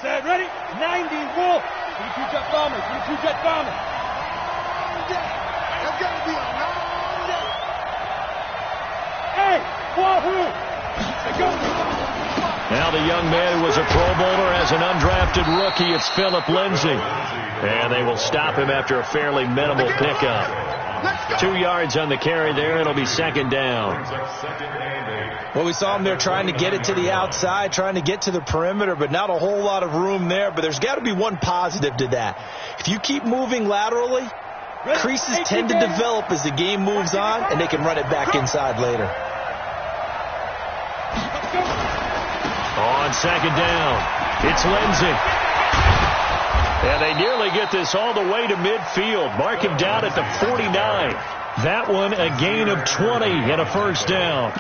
Set, ready? 90, Wolf. 22 jet bombers, 22 jet bombers. That's gotta be a long day. Hey, Wahoo! Now the young man who was a Pro Bowler as an undrafted rookie, it's Philip Lindsay. And they will stop him after a fairly minimal pickup. 2 yards on the carry there. It'll be second down. Well, we saw him there trying to get it to the outside, trying to get to the perimeter, but not a whole lot of room there. But there's got to be one positive to that. If you keep moving laterally, creases tend to develop as the game moves on, and they can run it back inside later. On second down, it's Lindsay. And they nearly get this all the way to midfield. Mark him down at the 49. That one a gain of 20 and a first down.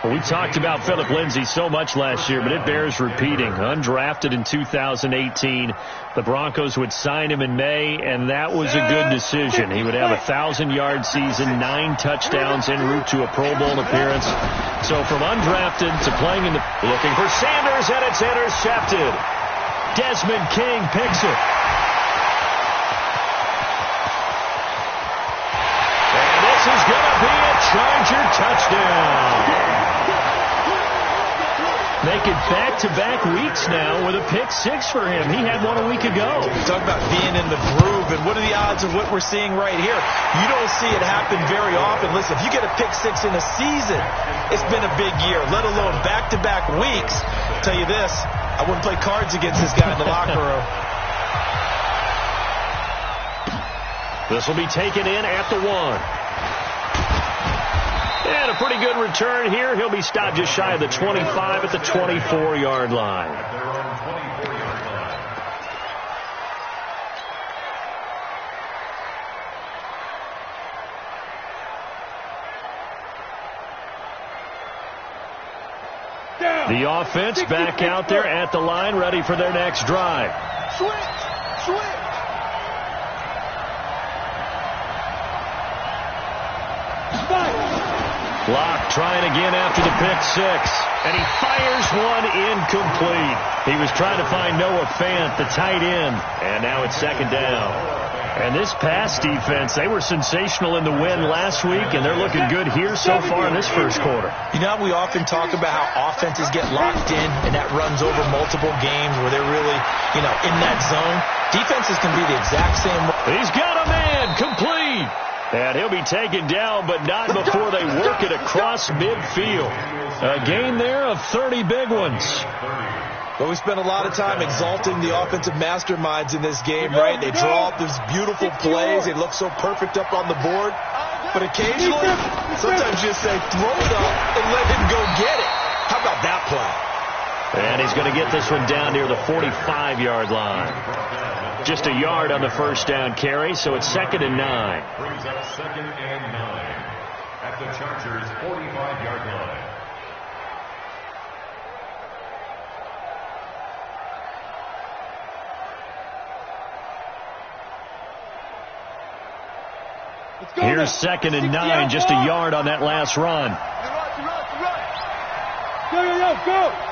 Well, we talked about Philip Lindsay so much last year, but it bears repeating. Undrafted in 2018. The Broncos would sign him in May, and that was a good decision. He would have a 1,000-yard season, 9 touchdowns en route to a Pro Bowl appearance. So from undrafted to playing in the... Looking for Sanders, and it's intercepted. Desmond King picks it. And this is going to be a Charger touchdown. Making back-to-back weeks now with a pick 6 for him. He had one a week ago. Talk about being in the groove, and what are the odds of what we're seeing right here? You don't see it happen very often. Listen, if you get a pick 6 in a season, it's been a big year, let alone back-to-back weeks. I'll tell you this, I wouldn't play cards against this guy in the locker room. This will be taken in at the 1. And a pretty good return here. He'll be stopped just shy of the 25 at the 24-yard line. The offense back out there at the line, ready for their next drive. Switch! Locke trying again after the pick 6. And he fires one incomplete. He was trying to find Noah Fant, the tight end. And now it's second down. And this pass defense, they were sensational in the win last week, and they're looking good here so far in this first quarter. You know, we often talk about how offenses get locked in, and that runs over multiple games where they're really, in that zone. Defenses can be the exact same way. He's got a man, complete. And he'll be taken down, but not before they work it across midfield. A gain there of 30 big ones. But we spent a lot of time exalting the offensive masterminds in this game, right? They draw up these beautiful plays. They look so perfect up on the board. But occasionally, sometimes you just say, throw it up and let him go get it. How about that play? And he's going to get this one down near the 45-yard line. Just a yard on the first down carry, so it's 2nd and 9. Brings up 2nd and 9 at the Chargers' 45-yard line. Here's 2nd and 9, just a yard on that last run.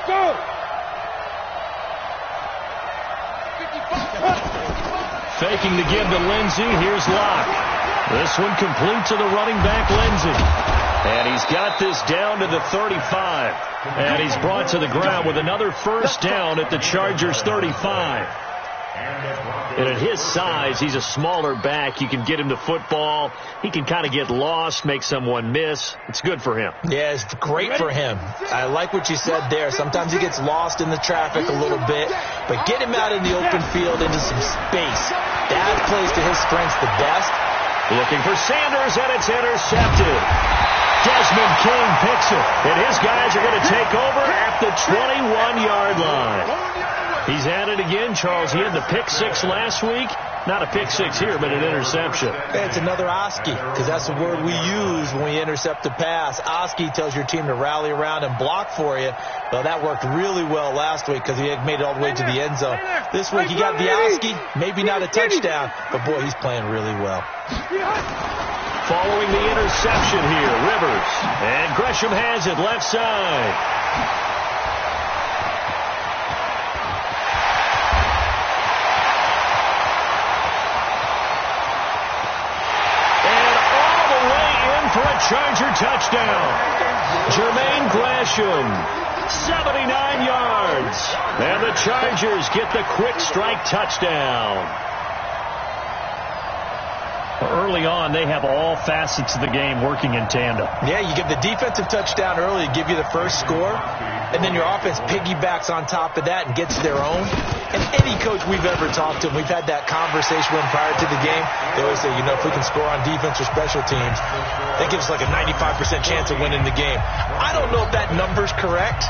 Go! Faking the give to Lindsay. Here's Locke. This one complete to the running back, Lindsay. And he's got this down to the 35. And he's brought to the ground with another first down at the Chargers' 35. And at his size, he's a smaller back. You can get him the football. He can kind of get lost, make someone miss. It's good for him. Yeah, it's great for him. I like what you said there. Sometimes he gets lost in the traffic a little bit, but get him out in the open field into some space. That plays to his strengths the best. Looking for Sanders, and it's intercepted. Desmond King picks it, and his guys are going to take over at the 21-yard line. He's at it again, Charles. He had the pick 6 last week. Not a pick 6 here, but an interception. It's another Oski, because that's the word we use when we intercept a pass. Oski tells your team to rally around and block for you. Well, that worked really well last week because he had made it all the way to the end zone. This week he got the Oski, maybe not a touchdown, but boy, he's playing really well. Following the interception here, Rivers. And Gresham has it left side. touchdown. Jermaine Gresham, 79 yards. And the Chargers get the quick strike touchdown. Early on, they have all facets of the game working in tandem. Yeah, you give the defensive touchdown early, give you the first score, and then your offense piggybacks on top of that and gets their own. And any coach we've ever talked to, we've had that conversation with them prior to the game. They always say, if we can score on defense or special teams, that gives us like a 95% chance of winning the game. I don't know if that number's correct,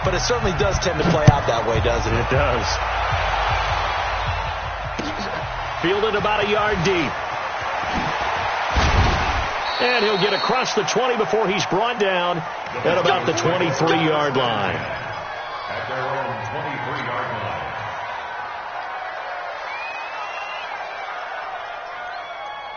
but it certainly does tend to play out that way, doesn't it? It does. Fielded about a yard deep. And he'll get across the 20 before he's brought down at about the 23-yard line. At their own 23-yard line.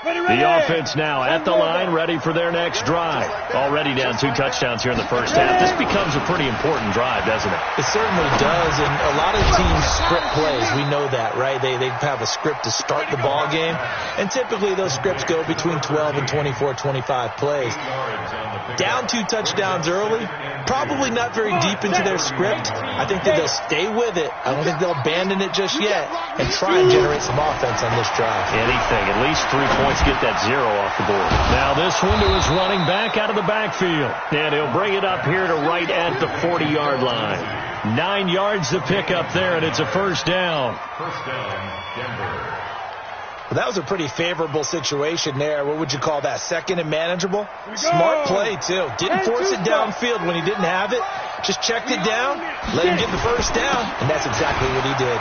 The offense now at the line, ready for their next drive. Already down 2 touchdowns here in the first half. This becomes a pretty important drive, doesn't it? It certainly does, and a lot of teams script plays. We know that, right? They have a script to start the ball game, and typically those scripts go between 12 and 24, 25 plays. Down 2 touchdowns early, probably not very deep into their script. I think that they'll stay with it. I don't think they'll abandon it just yet and try and generate some offense on this drive. Anything, at least 3 points, get that 0 off the board. Now this one to his running back out of the backfield. And he'll bring it up here to right at the 40-yard line. 9 yards to pick up there, and it's a first down. First down, Denver. Well, that was a pretty favorable situation there. What would you call that? Second and manageable? Smart play, too. Didn't force it downfield when he didn't have it. Just checked it down, let him get the first down, and that's exactly what he did.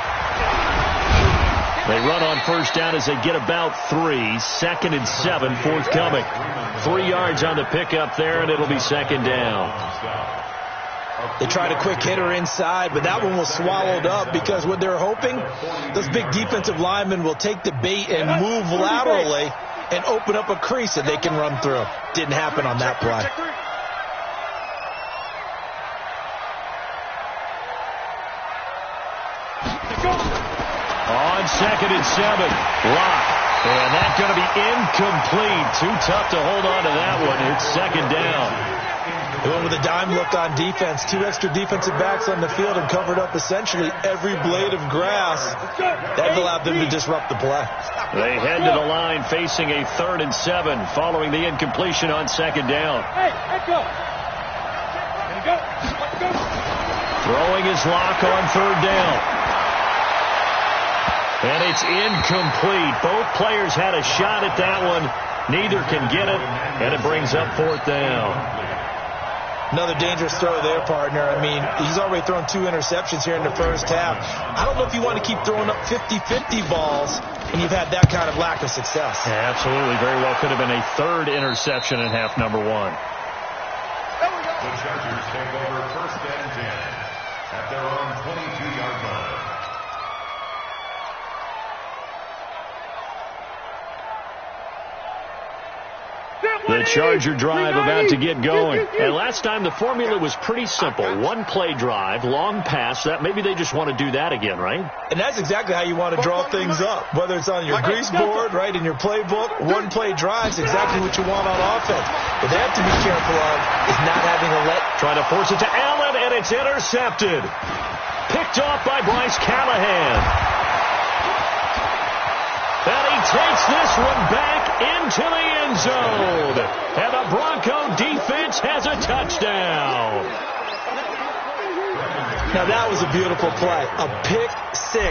They run on first down as they get about 3. 2nd and 7 forthcoming. 3 yards on the pickup there, and it'll be second down. They tried a quick hitter inside, but that one was swallowed up because what they're hoping, those big defensive linemen will take the bait and move laterally and open up a crease that they can run through. Didn't happen on that play. On 2nd and 7, Locke. And that's going to be incomplete. Too tough to hold on to that one. It's second down. They went with a dime look on defense. 2 extra defensive backs on the field and covered up essentially every blade of grass. That allowed them to disrupt the play. They head to the line facing a 3rd and 7 following the incompletion on second down. Throwing his Lock on 3rd down. And it's incomplete. Both players had a shot at that one. Neither can get it, and it brings up 4th down. Another dangerous throw there, partner. I mean, he's already thrown 2 interceptions here in the first half. I don't know if you want to keep throwing up 50-50 balls when you've had that kind of lack of success. Yeah, absolutely. Very well could have been a 3rd interception in half number 1. The Chargers take over 1st and 10 at their own 22-yard line. The Charger drive about to get going. And last time the formula was pretty simple. 1-play drive, long pass. That maybe they just want to do that again, right? And that's exactly how you want to draw things up. Whether it's on your grease board, right, in your playbook, 1-play drives, exactly what you want on offense. What they have to be careful of is not having a let. Trying to force it to Allen, and it's intercepted. Picked off by Bryce Callahan. And he takes this one back into the end zone. And the Bronco defense has a touchdown. Now that was a beautiful play. A pick 6.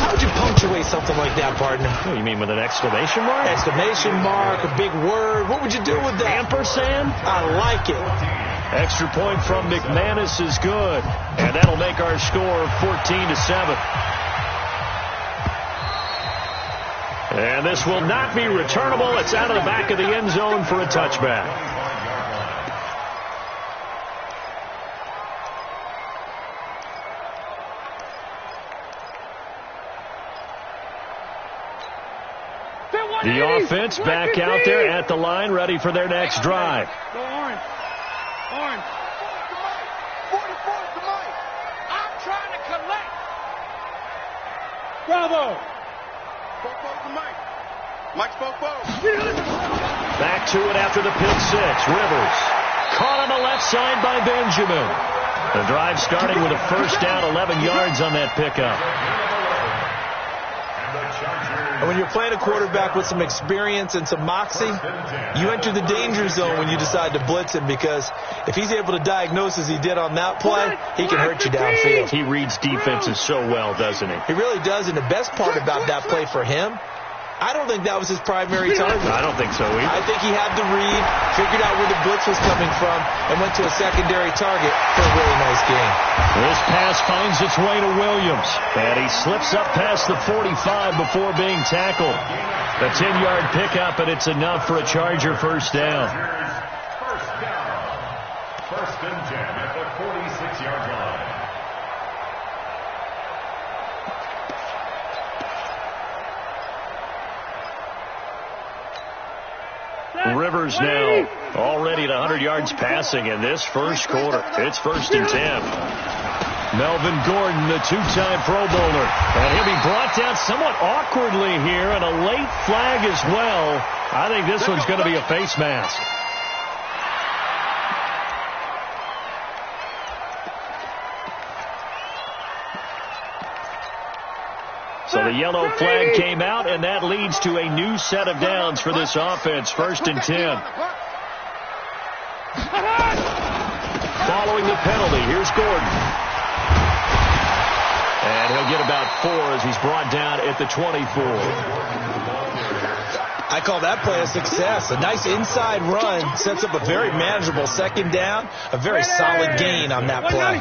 How would you punctuate something like that, partner? What, you mean with an exclamation mark? Exclamation mark, a big word. What would you do with that? Ampersand? I like it. Extra point from McManus is good. And that'll make our score 14-7. And this will not be returnable. It's out of the back of the end zone for a touchback. The offense back out there at the line, ready for their next drive. Go Orange. Orange. 44 to Mike. I'm trying to collect. Bravo. Mike spoke both. Back to it after the pick six. Rivers caught on the left side by Benjamin. The drive starting with a first down, 11 yards on that pickup. And when you're playing a quarterback with some experience and some moxie, you enter the danger zone when you decide to blitz him, because if he's able to diagnose as he did on that play, he can hurt you downfield. He reads defenses so well, doesn't he? He really does, and the best part about that play for him, I don't think that was his primary target. I don't think so either. I think he had the read, figured out where the blitz was coming from, and went to a secondary target for a really nice game. This pass finds its way to Williams, and he slips up past the 45 before being tackled. A 10-yard pickup, and it's enough for a Charger first down. First and 10 at the 46-yard line. Rivers now already at 100 yards passing in this first quarter. It's first and 10. Melvin Gordon, the two-time Pro Bowler. And he'll be brought down somewhat awkwardly here, and a late flag as well. I think this one's going to be a face mask. So the yellow flag came out, and that leads to a new set of downs for this offense. First and 10. Following the penalty, here's Gordon. And he'll get about 4 as he's brought down at the 24. I call that play a success. A nice inside run sets up a very manageable second down. A very solid gain on that play.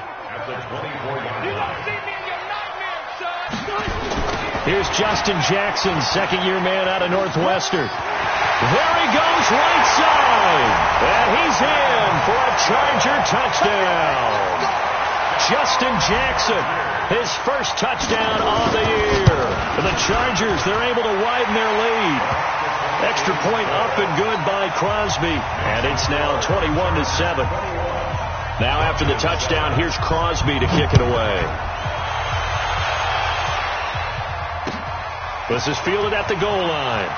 Here's Justin Jackson, second-year man out of Northwestern. There he goes, right side. And he's in for a Charger touchdown. Justin Jackson, his first touchdown of the year. For the Chargers, they're able to widen their lead. Extra point up and good by Crosby. And it's now 21-7. Now after the touchdown, here's Crosby to kick it away. This is fielded at the goal line.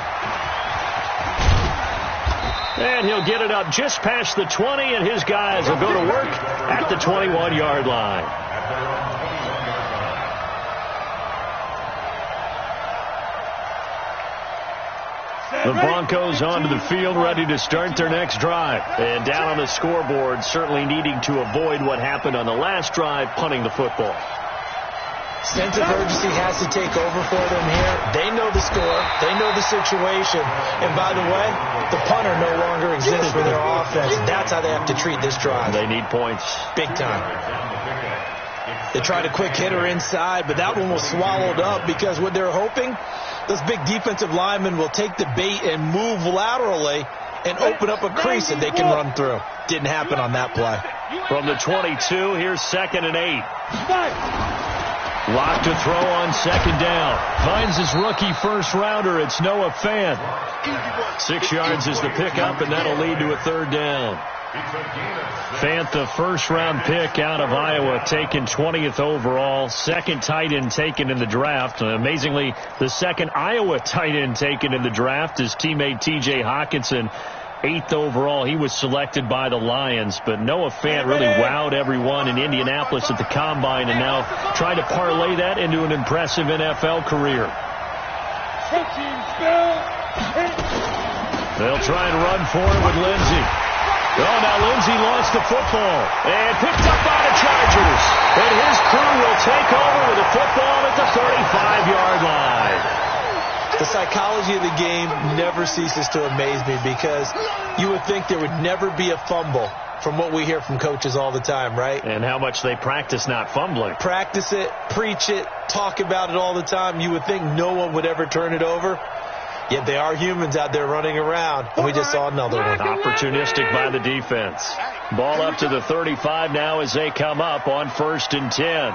And he'll get it up just past the 20, and his guys will go to work at the 21-yard line. The Broncos onto the field, ready to start their next drive. And down on the scoreboard, certainly needing to avoid what happened on the last drive, punting the football. Sense of urgency has to take over for them here. They know the score. They know the situation. And by the way, the punter no longer exists for their offense. That's how they have to treat this drive. They need points. Big time. They tried a quick hitter inside, but that one was swallowed up because what they're hoping, those big defensive linemen will take the bait and move laterally and open up a crease that they can run through. Didn't happen on that play. From the 22, here's second and 8. Lock to throw on second down. Finds his rookie first-rounder. It's Noah Fant. 6 yards is the pickup, and that'll lead to a third down. Fant, the first-round pick out of Iowa, taken 20th overall. Second tight end taken in the draft. Amazingly, the second Iowa tight end taken in the draft is teammate T.J. Hawkinson. 8th overall, he was selected by the Lions, but Noah Fant really wowed everyone in Indianapolis at the Combine, and now trying to parlay that into an impressive NFL career. They'll try and run for it with Lindsey. Oh, now Lindsey lost the football and picked up by the Chargers, and his crew will take over with the football at the 35-yard line. The psychology of the game never ceases to amaze me, because you would think there would never be a fumble from what we hear from coaches all the time, right? And how much they practice not fumbling. Practice it, preach it, talk about it all the time. You would think no one would ever turn it over. Yet they are humans out there running around, and we just saw another one. Opportunistic by the defense. Ball up to the 35 now as they come up on 1st and 10.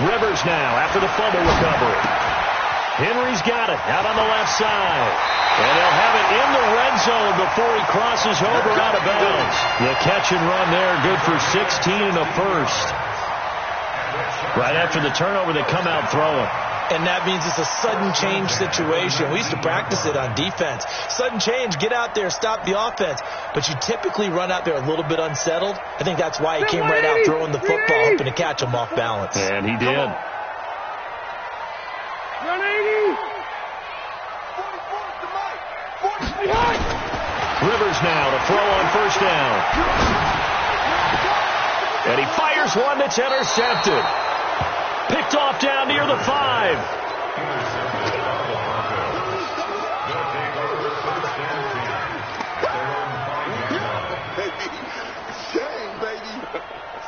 Rivers now after the fumble recovery. Henry's got it out on the left side. And they'll have it in the red zone before he crosses over out of bounds. The catch and run there, good for 16 and a first. Right after the turnover, they come out throwing. And that means it's a sudden change situation. We used to practice it on defense. Sudden change, get out there, stop the offense. But you typically run out there a little bit unsettled. I think that's why he came right out throwing the football, hoping to catch him off balance. And he did. 180. Rivers now to throw on first down. And he fires one that's intercepted. Picked off down near the 5.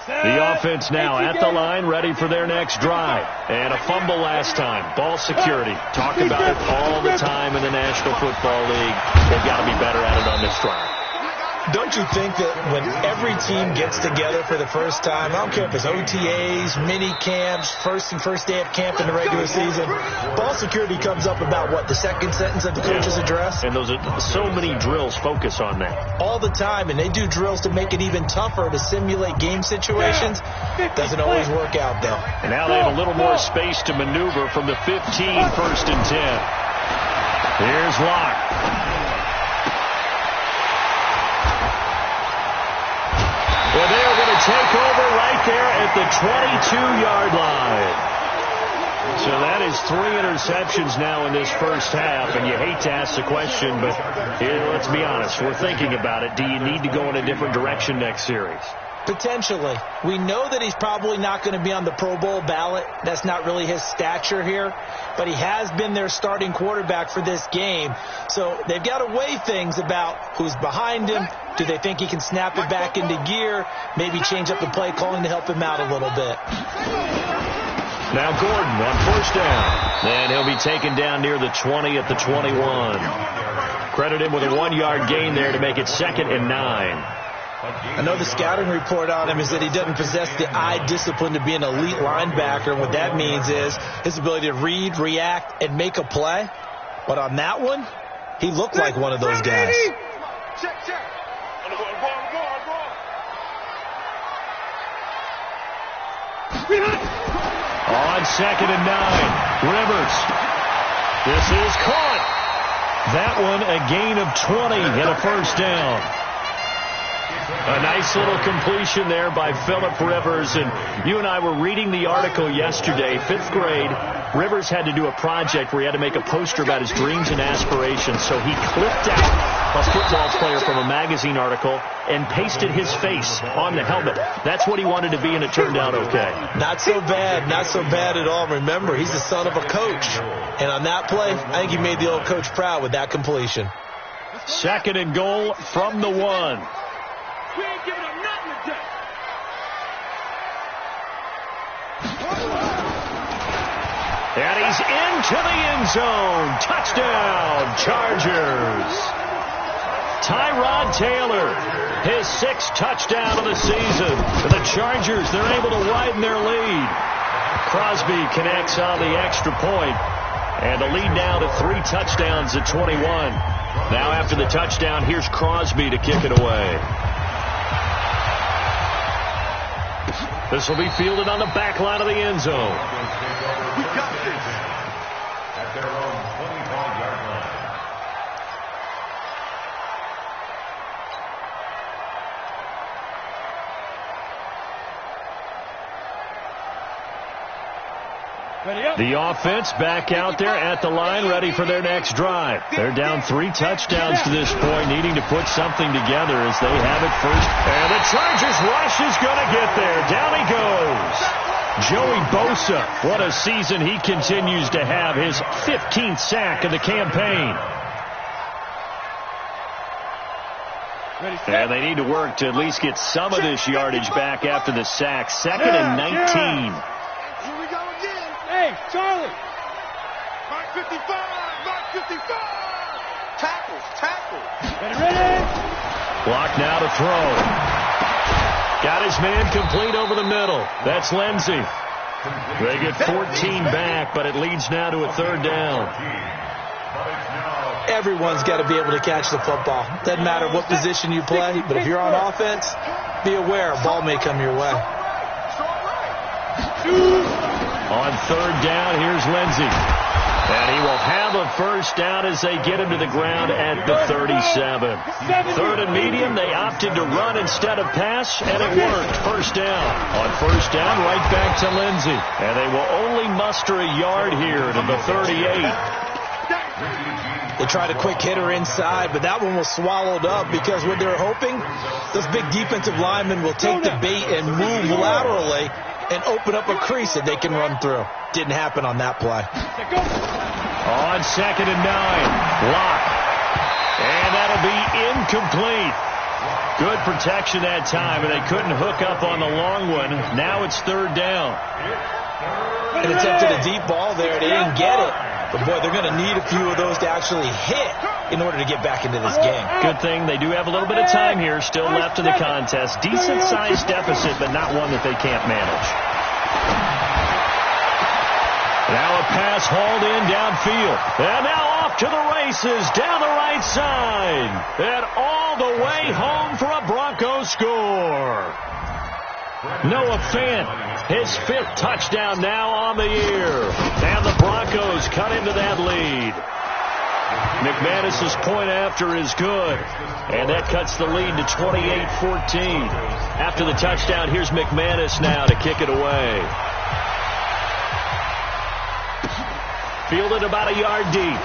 The offense now at the line, ready for their next drive. And a fumble last time. Ball security. Talk about it all the time in the National Football League. They've got to be better at it on this drive. Don't you think that when every team gets together for the first time, I don't care if it's OTAs, mini camps, first day of camp in the regular season, ball security comes up about what, the second sentence of the coach's address? And those are so many drills focus on that. All the time, and they do drills to make it even tougher to simulate game situations. Doesn't always work out, though. And now they have a little more space to maneuver from the 15, first and 10. Here's Locke. Well, they're going to take over right there at the 22-yard line. So that is 3 interceptions now in this first half, and you hate to ask the question, but let's be honest, we're thinking about it. Do you need to go in a different direction next series? Potentially. We know that he's probably not going to be on the Pro Bowl ballot. That's not really his stature here. But he has been their starting quarterback for this game. So they've got to weigh things about who's behind him. Do they think he can snap it back into gear? Maybe change up the play calling to help him out a little bit. Now Gordon on first down. And he'll be taken down near the 20 at the 21. Credit him with a 1-yard gain there to make it 2nd and 9. I know the scouting report on him is that he doesn't possess the eye discipline to be an elite linebacker. And what that means is his ability to read, react, and make a play. But on that one, he looked like one of those guys. Check. On 2nd and 9, Rivers. This is caught. That one a gain of 20 and a first down. A nice little completion there by Phillip Rivers. And you and I were reading the article yesterday, 5th grade. Rivers had to do a project where he had to make a poster about his dreams and aspirations. So he clipped out a football player from a magazine article and pasted his face on the helmet. That's what he wanted to be, and it turned out okay. Not so bad. Not so bad at all. Remember, he's the son of a coach. And on that play, I think he made the old coach proud with that completion. 2nd and goal from the 1. We ain't giving up nothing today. And he's into the end zone. Touchdown, Chargers. Tyrod Taylor, his 6th touchdown of the season. And the Chargers, they're able to widen their lead. Crosby connects on the extra point. And the lead now to 3 touchdowns at 21. Now after the touchdown, here's Crosby to kick it away. This will be fielded on the back line of the end zone. We got this. At their own 25-yard line. The offense back out there at the line, ready for their next drive. They're down 3 touchdowns to this point, needing to put something together as they have it first. And the Chargers rush is going to get there. Down he goes. Joey Bosa, what a season he continues to have, his 15th sack of the campaign. And they need to work to at least get some of this yardage back after the sack. 2nd and 19. Here we go again. Hey, Charlie. Mark 55. Tackle. Ready. Block now to throw. Got his man complete over the middle. That's Lindsey. They get 14 back, but it leads now to a 3rd down. Everyone's got to be able to catch the football. Doesn't matter what position you play, but if you're on offense, be aware a ball may come your way. On third down, here's Lindsey. And he will have a first down as they get him to the ground at the 37. Third and medium, they opted to run instead of pass, and it worked. First down. On first down, right back to Lindsey. And they will only muster a yard here to the 38. They tried a quick hitter inside, but that one was swallowed up because what they're hoping, those big defensive linemen will take the bait and move laterally and open up a crease that they can run through. Didn't happen on that play. On second and 9, Locke. And that'll be incomplete. Good protection that time, and they couldn't hook up on the long one. Now it's third down. And attempted a deep ball there. They didn't get it. But, boy, they're going to need a few of those to actually hit in order to get back into this game. Good thing they do have a little bit of time here still left in the contest. Decent-sized deficit, but not one that they can't manage. Now a pass hauled in downfield. And now off to the races down the right side. And all the way home for a Broncos score. Noah Fant, his 5th touchdown now on the year. And the Broncos cut into that lead. McManus's point after is good. And that cuts the lead to 28-14. After the touchdown, here's McManus now to kick it away. Fielded about a yard deep.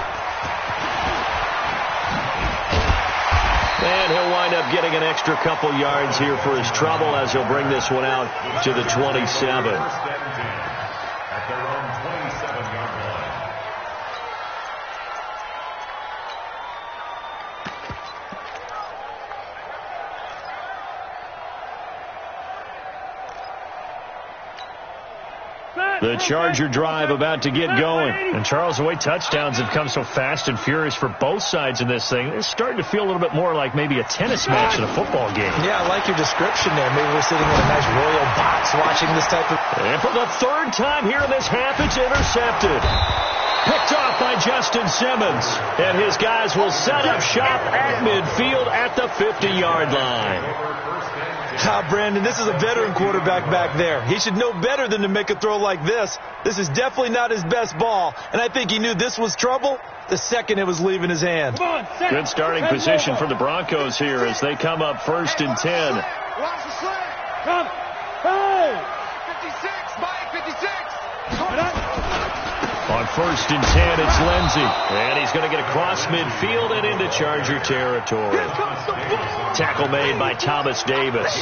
And he'll wind up getting an extra couple yards here for his trouble as he'll bring this one out to the 27. At their own 27-yard line. The Charger drive about to get going. And, Charles, the way touchdowns have come so fast and furious for both sides in this thing, it's starting to feel a little bit more like maybe a tennis match in a football game. Yeah, I like your description there. Maybe we're sitting in a nice royal box watching this type of... And for the third time here in this half, it's intercepted. Picked off by Justin Simmons. And his guys will set up shop at midfield at the 50-yard line. Brandon, this is a veteran quarterback back there. He should know better than to make a throw like this. This is definitely not his best ball, and I think he knew this was trouble the second it was leaving his hand. Good starting position for the Broncos here as they come up first and 10. Watch the slip. Come. Hey. 56, Mike, 56. On first and 10, it's Lindsey. And he's going to get across midfield and into Charger territory. Tackle made by Thomas Davis.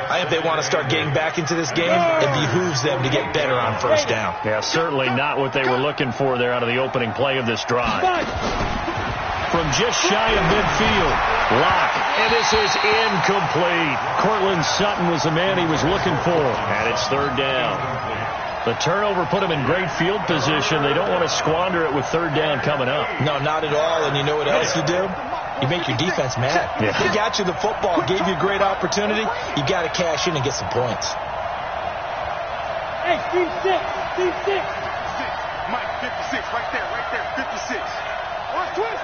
I think they want to start getting back into this game. It behooves them to get better on first down. Yeah, certainly not what they were looking for there out of the opening play of this drive. From just shy of midfield, Locke. And this is incomplete. Cortland Sutton was the man he was looking for. And it's third down. The turnover put them in great field position. They don't want to squander it with third down coming up. No, not at all. And you know what else you do? You make your defense mad. Yeah. They got you the football, gave you a great opportunity. You got to cash in and get some points. Hey, Steve 6. Mike, 56, right there, 56. Watch twist.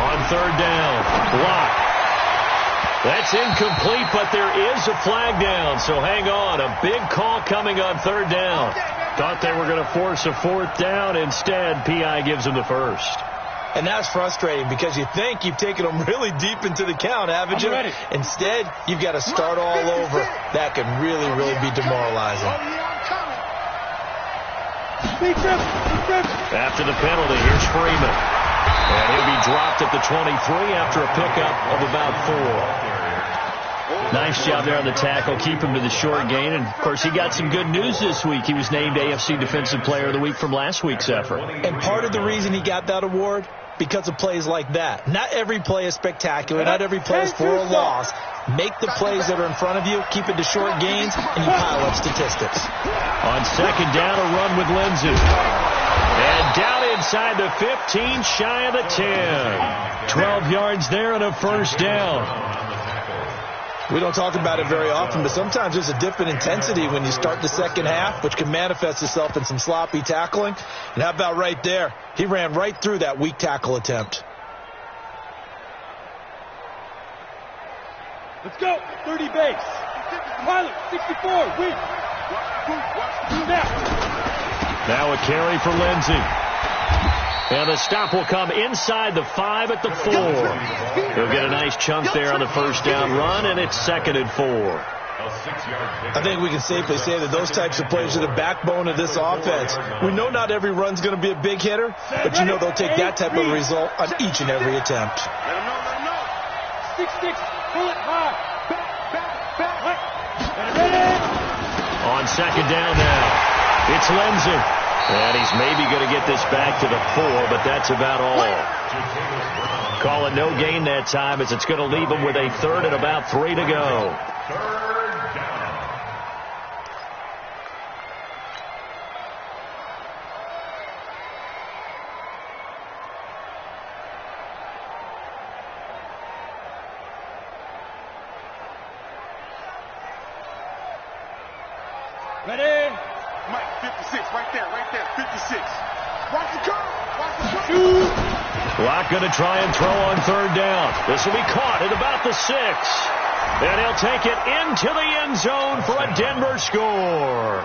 On third down, Locke. That's incomplete, but there is a flag down, so hang on. A big call coming on third down. Thought they were going to force a fourth down. Instead, P.I. gives them the first. And that's frustrating because you think you've taken them really deep into the count, haven't you? Instead, you've got to start all over. That can really, really be demoralizing. After the penalty, here's Freeman. And he'll be dropped at the 23 after a pickup of about 4. Nice job there on the tackle. Keep him to the short gain. And, of course, he got some good news this week. He was named AFC Defensive Player of the Week from last week's effort. And part of the reason he got that award, because of plays like that. Not every play is spectacular. Not every play is for a loss. Make the plays that are in front of you, keep it to short gains, and you pile up statistics. On second down, a run with Lindsey. And down inside the 15, shy of the 10. 12 yards there and a first down. We don't talk about it very often, but sometimes there's a dip in intensity when you start the second half, which can manifest itself in some sloppy tackling. And how about right there? He ran right through that weak tackle attempt. Let's go. 30 base. Pilot, 64, win. Now a carry for Lindsey. And the stop will come inside the 5 at the 4. He'll get a nice chunk there on the first down run, and it's 2nd and 4. I think we can safely say that those types of plays are the backbone of this offense. We know not every run's going to be a big hitter, but you know they'll take that type of result on each and every attempt. Let him know. 6-6, pull it high. Back. On 2nd down now, it's Lindsey. And he's maybe going to get this back to the 4, but that's about all. Call it no gain that time, as it's going to leave him with a 3rd and about 3 to go. Ready? Mike, 56, right there, 56. Watch the curve. Locke going to try and throw on 3rd down. This will be caught at about the 6. And he'll take it into the end zone for a Denver score.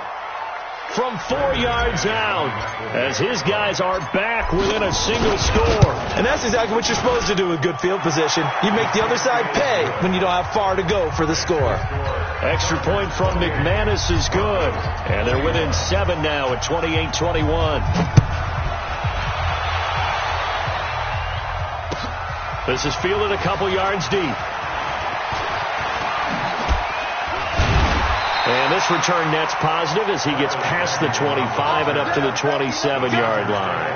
From 4 yards out, as his guys are back within a single score. And that's exactly what you're supposed to do with good field position. You make the other side pay when you don't have far to go for the score. Extra point from McManus is good. And they're within 7 now at 28-21. This is fielded a couple yards deep. And this return net's positive as he gets past the 25 and up to the 27-yard line.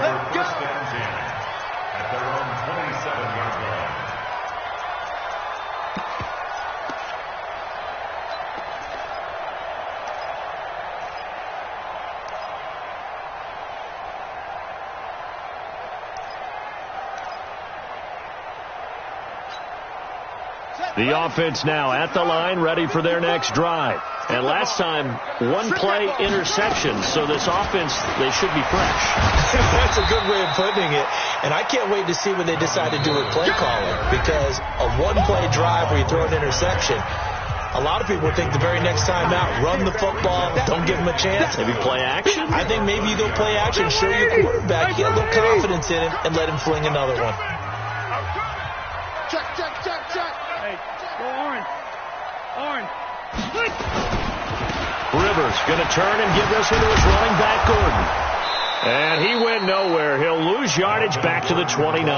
The offense now at the line, ready for their next drive. And last time, 1-play interception, so this offense, they should be fresh. That's a good way of putting it. And I can't wait to see what they decide to do with play calling, because a 1-play drive where you throw an interception, a lot of people think the very next time out, run the football, don't give them a chance. Maybe play action? I think maybe you go play action, show your quarterback, get a little confidence in him, and let him fling another one. Check. Hey, go Orange. Rivers going to turn and give this one to his running back, Gordon. And he went nowhere. He'll lose yardage back to the 29.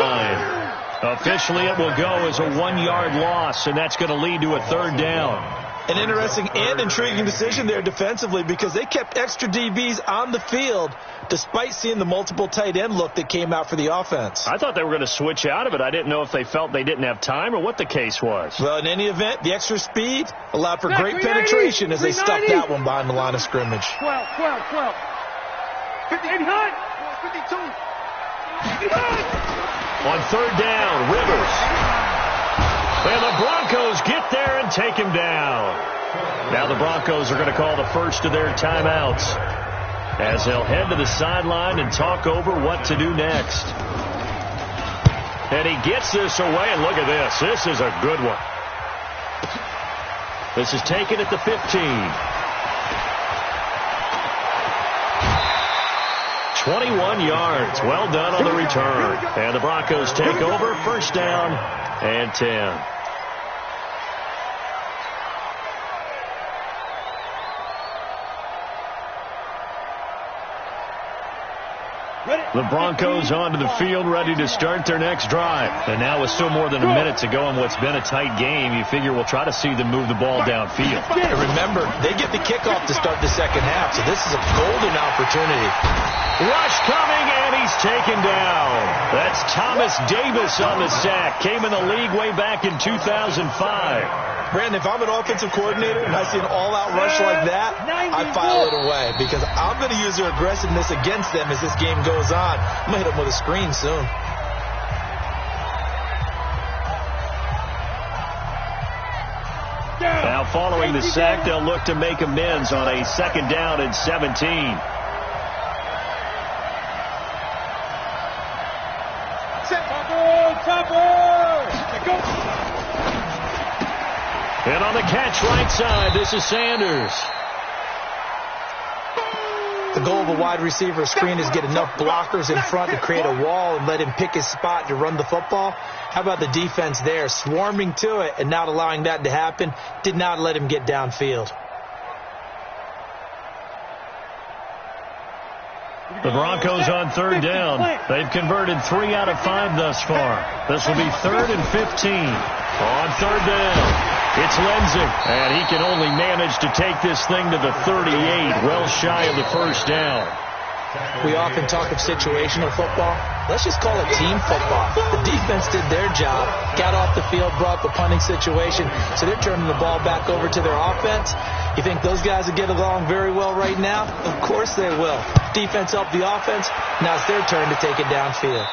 Officially, it will go as a 1-yard loss, and that's going to lead to a 3rd down. An interesting and intriguing decision there defensively, because they kept extra DBs on the field despite seeing the multiple tight end look that came out for the offense. I thought they were going to switch out of it. I didn't know if they felt they didn't have time or what the case was. Well, in any event, the extra speed allowed for great penetration as they stuffed that one behind the line of scrimmage. 12. 50 behind. 52. On 3rd down, Rivers. And the Broncos get there and take him down. Now the Broncos are going to call the first of their timeouts as they'll head to the sideline and talk over what to do next. And he gets this away, and look at this. This is a good one. This is taken at the 15. 21 yards. Well done on the return. And the Broncos take over, 1st down and 10. The Broncos onto the field, ready to start their next drive. And now with still more than a minute to go in what's been a tight game, you figure we'll try to see them move the ball downfield. And remember, they get the kickoff to start the second half, so this is a golden opportunity. Rush coming, and he's taken down. That's Thomas Davis on the sack. Came in the league way back in 2005. Brandon, if I'm an offensive coordinator and I see an all-out rush like that, I file it away, because I'm going to use their aggressiveness against them as this game goes on. I'm going to hit them with a screen soon. Now following the sack, they'll look to make amends on a 2nd down and 17. And on the catch right side, this is Sanders. The goal of a wide receiver screen is get enough blockers in front to create a wall and let him pick his spot to run the football. How about the defense there, swarming to it and not allowing that to happen? Did not let him get downfield. The Broncos on third down. They've converted 3 out of 5 thus far. This will be 3rd and 15. On third down, it's Lindsay. And he can only manage to take this thing to the 38, well shy of the first down. We often talk of situational football. Let's just call it team football. The defense did their job, got off the field, brought the punting situation, so they're turning the ball back over to their offense. You think those guys will get along very well right now? Of course they will. Defense helped the offense. Now it's their turn to take it downfield.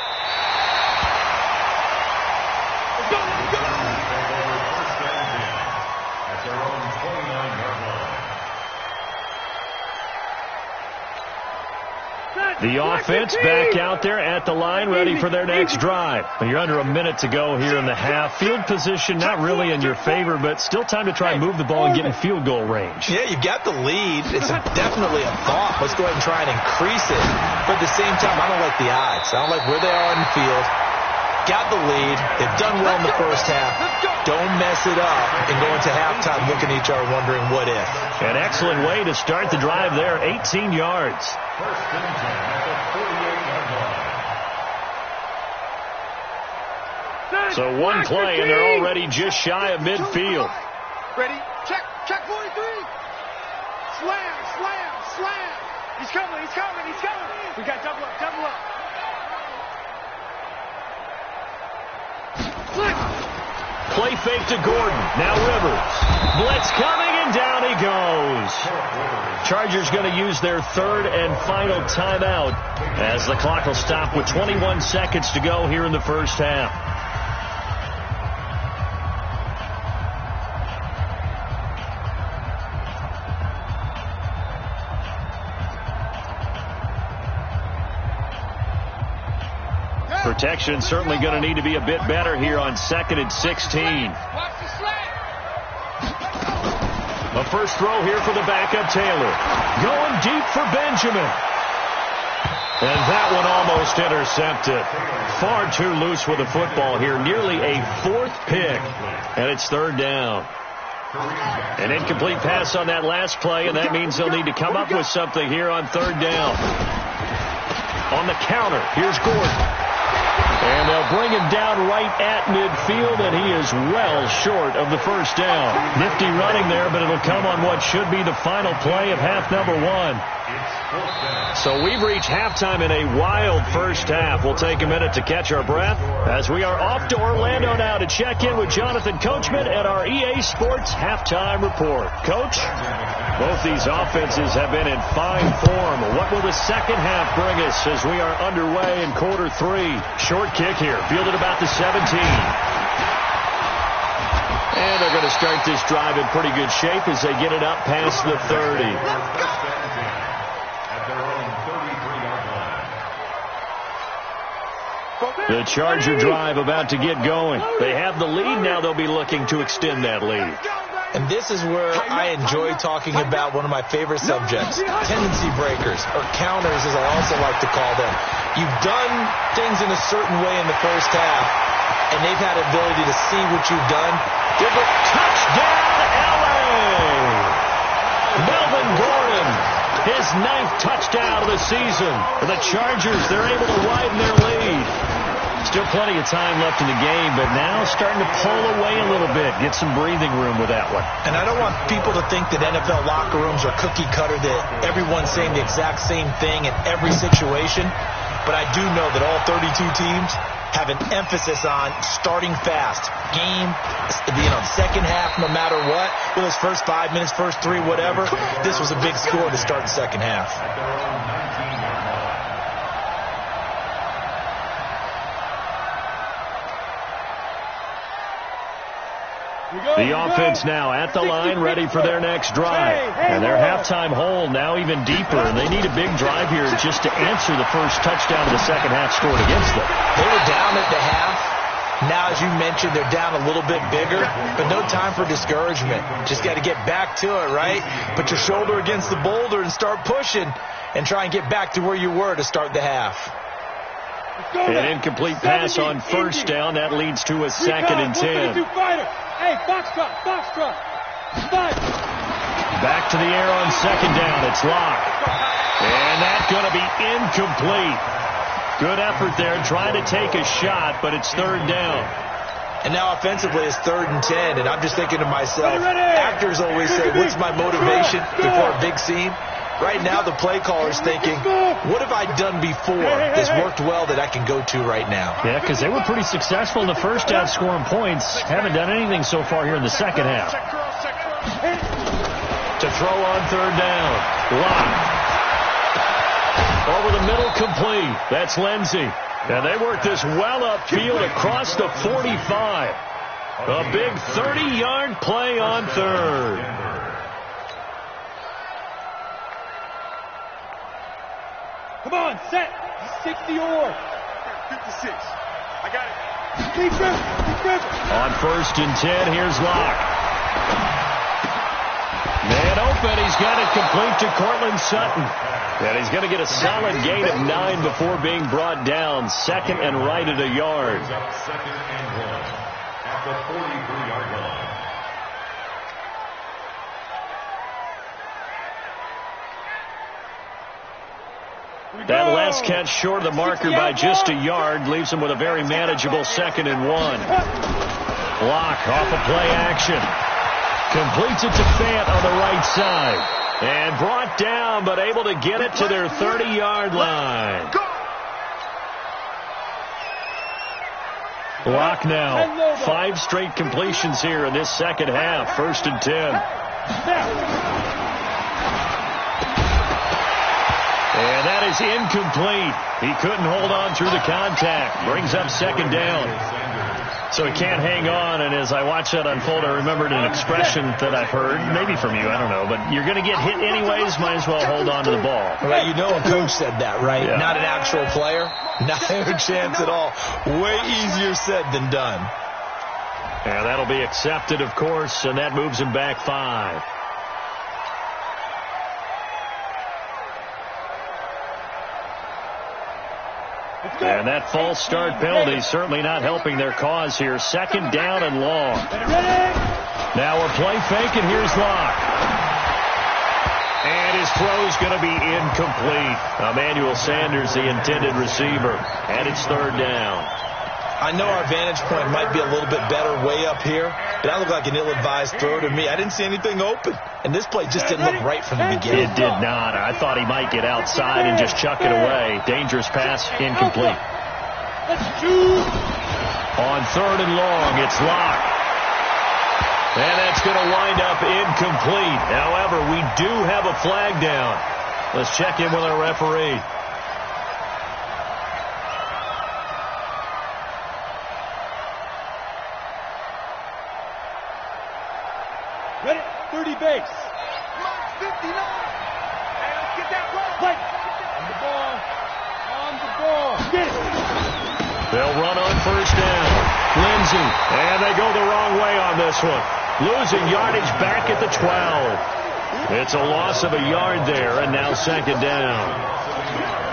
The offense back out there at the line, ready for their next drive. You're under a minute to go here in the half. Field position not really in your favor, but still time to try and move the ball and get in field goal range. Yeah, you got the lead. It's definitely a thought. Let's go ahead and try and increase it. But at the same time, I don't like the odds. I don't like where they are in the field. Got the lead. They've done well in the first half. Don't mess it up and go into halftime looking at each other wondering what if. An excellent way to start the drive there, 18 yards. First and 10 at the 48-yard line. So one play, and they're already just shy of midfield. Ready? Check 43. Slam, slam, slam. He's coming, he's coming, he's coming. We got double up, double up. Play fake to Gordon. Now Rivers. Blitz coming, and down he goes. Chargers going to use their 3rd and final timeout as the clock will stop with 21 seconds to go here in the first half. Protection certainly going to need to be a bit better here on 2nd and 16. A first throw here for the backup Taylor. Going deep for Benjamin. And that one almost intercepted. Far too loose with the football here. Nearly a 4th pick. And it's 3rd down. An incomplete pass on that last play, and that means they'll need to come up with something here on 3rd down. On the counter, here's Gordon. And they'll bring him down right at midfield, and he is well short of the first down. Nifty running there, but it'll come on what should be the final play of half number 1. So we've reached halftime in a wild first half. We'll take a minute to catch our breath as we are off to Orlando now to check in with Jonathan Coachman at our EA Sports Halftime Report. Coach, both these offenses have been in fine form. What will the second half bring us as we are underway in quarter 3? Short kick here, fielded about the 17. And they're going to start this drive in pretty good shape as they get it up past the 30. The Charger drive about to get going. They have the lead. Now they'll be looking to extend that lead. And this is where I enjoy talking about one of my favorite subjects, tendency breakers, or counters as I also like to call them. You've done things in a certain way in the first half, and they've had the ability to see what you've done. Touchdown, L.A. Melvin Gordon, his 9th touchdown of the season. For the Chargers, they're able to widen their lead. Still plenty of time left in the game, but now starting to pull away a little bit. Get some breathing room with that one. And I don't want people to think that NFL locker rooms are cookie cutter, that everyone's saying the exact same thing in every situation. But I do know that all 32 teams have an emphasis on starting fast. Game, second half, no matter what. Whether it's first 5 minutes, first 3, whatever. This was a big score to start the second half. The offense now at the line, ready for their next drive. And their halftime hole now even deeper, and they need a big drive here just to answer the first touchdown of the second half scored against them. They were down at the half, Now, as you mentioned, they're down a little bit bigger, but no time for discouragement. Just got to get back to it, right? Put your shoulder against the boulder and start pushing and try and get back to where you were to start the half. An incomplete pass on first down. That leads to a 2nd and 10. Hey, box truck. Back to the air on 2nd down. It's Locke. And that's going to be incomplete. Good effort there, trying to take a shot, but it's 3rd down. And now offensively it's 3rd and 10, and I'm just thinking to myself, actors always say, what's my motivation before a big scene? Right now the play caller's thinking, what have I done before that's worked well that I can go to right now? Yeah, because they were pretty successful in the first half scoring points. Haven't done anything so far here in the second half. To throw on 3rd down. Locke. Over the middle, complete. That's Lindsey. And they work this well upfield across the 45. A big 30-yard play on 3rd. Come on, set. 60 or 56. I got it. Keep dribbling. On 1st and 10, here's Locke. Man open. He's got it complete to Cortland Sutton. And he's going to get a solid gain of 9 before being brought down. 2nd and right at a yard. 2nd and 1 at the 43-yard line. That last catch short of the marker by just a yard leaves him with a very manageable 2nd and 1. Locke off of play action. Completes it to Fant on the right side. And brought down, but able to get it to their 30-yard line. Locke now. 5 straight completions here in this second half. 1st and 10. And that is incomplete. He couldn't hold on through the contact. Brings up 2nd down. So he can't hang on, and as I watch that unfold, I remembered an expression that I've heard, maybe from you, I don't know, but you're going to get hit anyways, might as well hold on to the ball. Well, you know a coach said that, right? Yeah. Not an actual player. Not a chance at all. Way easier said than done. And that'll be accepted, of course, and that moves him back 5. And that false start penalty certainly not helping their cause here. 2nd down and long. Now we're play fake, and here's Locke. And his throw's going to be incomplete. Emmanuel Sanders, the intended receiver. And it's 3rd down. I know our vantage point might be a little bit better way up here, but that looked like an ill-advised throw to me. I didn't see anything open, and this play just didn't look right from the beginning. It did not. I thought he might get outside and just chuck it away. Dangerous pass, incomplete. On 3rd and long, it's Locke. And that's going to wind up incomplete. However, we do have a flag down. Let's check in with our referee. Ready? 30 base. Mark 59. Hey, let's get that ball. Right. On the ball. Get it. They'll run on 1st down. Lindsey. And they go the wrong way on this one. Losing yardage back at the 12. It's a loss of a yard there, and now 2nd down.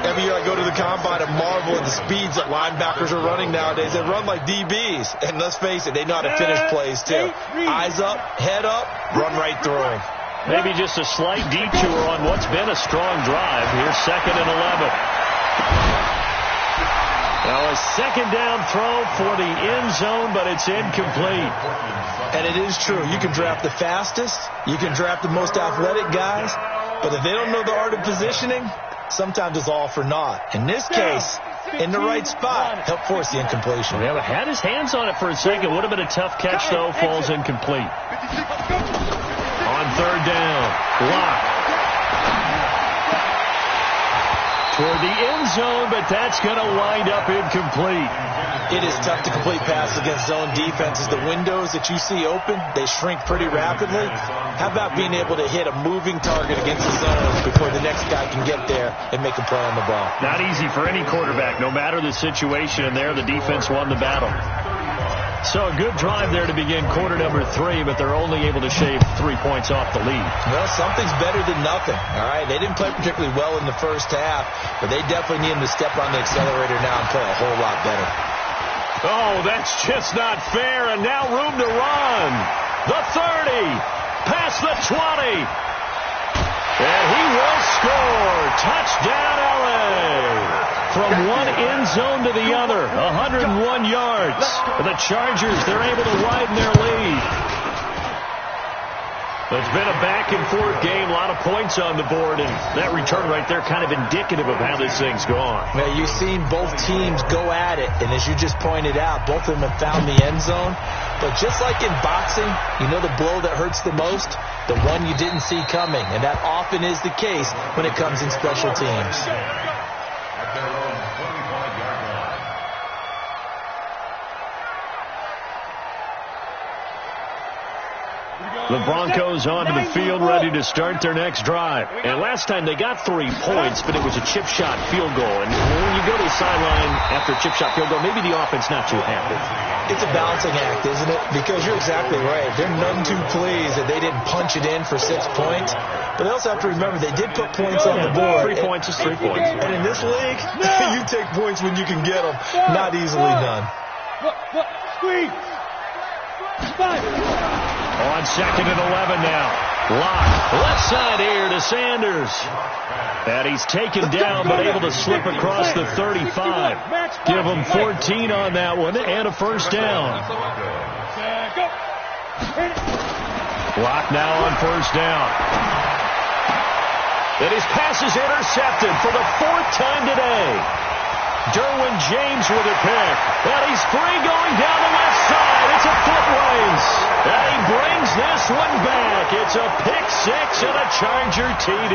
Every year I go to the combine and marvel at the speeds that linebackers are running nowadays. They run like DBs. And let's face it, they know how to finish plays too. Eyes up, head up, run right through them. Maybe just a slight detour on what's been a strong drive. Here's 2nd and 11. Now a 2nd down throw for the end zone, but it's incomplete. And it is true. You can draft the fastest. You can draft the most athletic guys. But if they don't know the art of positioning, sometimes it's all for naught. In this case, in the right spot, help force the incompletion. Yeah, but had his hands on it for a second. Would have been a tough catch, though. Falls incomplete. On 3rd down, Locke. Toward the end zone, but that's going to wind up incomplete. It is tough to complete passes against zone defenses. The windows that you see open, they shrink pretty rapidly. How about being able to hit a moving target against the zone before the next guy can get there and make a play on the ball? Not easy for any quarterback, no matter the situation, and there the defense won the battle. So a good drive there to begin quarter number 3, but they're only able to shave 3 points off the lead. Well, something's better than nothing, all right? They didn't play particularly well in the first half, but they definitely need them to step on the accelerator now and play a whole lot better. Oh, that's just not fair, and now room to run. The 30, past the 20, and he will score. Touchdown, L.A. From one end zone to the other, 101 yards. The Chargers, they're able to widen their lead. It's been a back-and-forth game, a lot of points on the board, and that return right there kind of indicative of how this thing's gone. Now, you've seen both teams go at it, and as you just pointed out, both of them have found the end zone. But just like in boxing, you know the blow that hurts the most? The one you didn't see coming, and that often is the case when it comes in special teams. At their own 25-yard line. The Broncos onto the field, ready to start their next drive. And last time they got 3 points, but it was a chip shot field goal. And when you go to the sideline after a chip shot field goal, maybe the offense not too happy. It's a balancing act, isn't it? Because you're exactly right. They're none too pleased that they didn't punch it in for 6 points. But they also have to remember they did put points on the board. 3 points is 3 points. And in this league, you take points when you can get them. Not easily done. Squeeze. On 2nd and 11 now. Lock. Left side here to Sanders. And he's taken down but able to slip across the 35. Give him 14 on that one and a first down. Lock now on first down. And his pass is intercepted for the 4th time today. Derwin James with a pick. And he's free going down the left side. It's a foot race. And he brings this one back. It's a pick 6 and a Charger TD.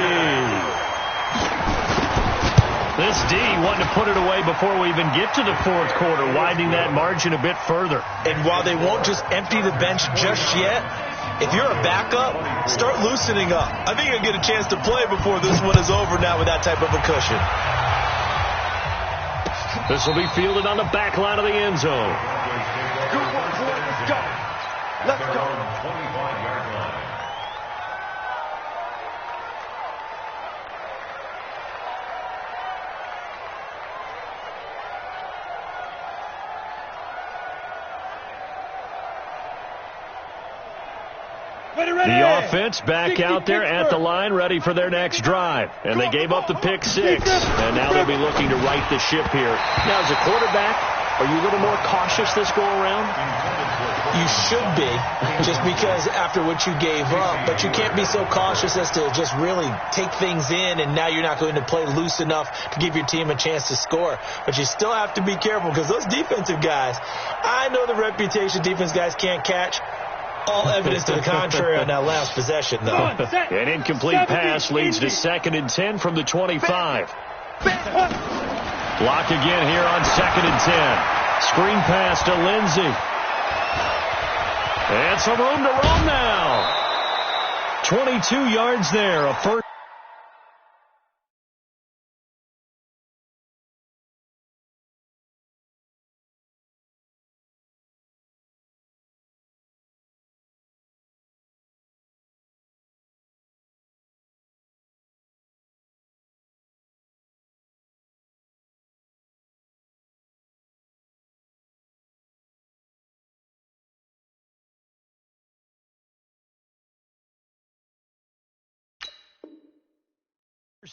This D wanting to put it away before we even get to the 4th quarter, widening that margin a bit further. And while they won't just empty the bench just yet, if you're a backup, start loosening up. I think you'll get a chance to play before this one is over now with that type of a cushion. This will be fielded on the back line of the end zone. Good work, boy. Let's go. Let's go. 25-yard line. The offense back out there at the line, ready for their next drive. And they gave up the pick 6, and now they'll be looking to right the ship here. Now, as a quarterback, are you a little more cautious this go-around? You should be, just because after what you gave up. But you can't be so cautious as to just really take things in, and now you're not going to play loose enough to give your team a chance to score. But you still have to be careful, because those defensive guys, I know the reputation defense guys can't catch. All evidence to the contrary on that last possession, though. An incomplete pass leads to 2nd and 10 from the 25. Lock again here on 2nd and 10. Screen pass to Lindsey. And some room to roam now. 22 yards there. A first.